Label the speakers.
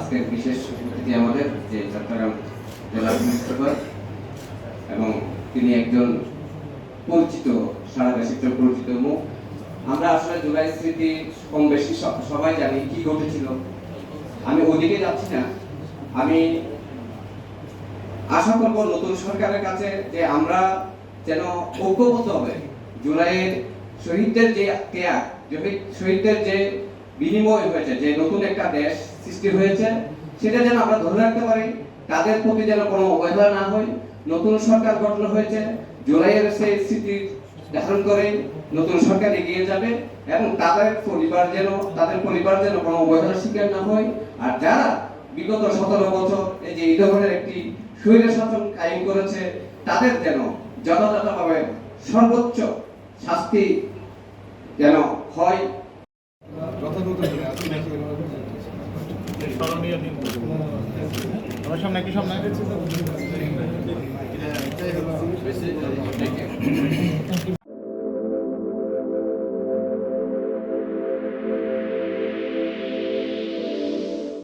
Speaker 1: আজকের বিশেষ অতিথি আমাদের যে চট্টগ্রাম জেলা পুলিশ সুপার, এবং তিনি একজন পরিচিত, সারা দেশে পরিচিত মুখ। আমরা আসলে জুলাই স্মৃতি কম বেশি সবাই জানি কি ঘটেছিল। আমি ওদিকে যাচ্ছি না। আমি আশা করব নতুন সরকারের কাছে যে আমরা যেন ঐক্যবদ্ধ হবে জুলাইয়ের শহীদদের যে ত্যাগ, শহীদদের যে বিনিময় হয়েছে, যে নতুন একটা দেশ সৃষ্টি হয়েছে, সেটা যেন আমরা ধরে রাখতে পারি। তাদের প্রতি যেন কোনো অবহেলা না হয়। নতুন সরকার গঠন হয়েছে, জুলাইয়ের সেই স্মৃতি ধারণ করে নতুন সরকার এগিয়ে যাবে এবং তাদের পরিবার যেন কোনো অবহেলার শিকার না হয়। আর যারা বিগত 17 বছর এই যে এই ধরনের একটি স্বৈর শাসন কায়েম করেছে, তাদের যেন যথাযথভাবে সর্বোচ্চ শাস্তি যেন হয়।
Speaker 2: আমার সামনে কি সামনে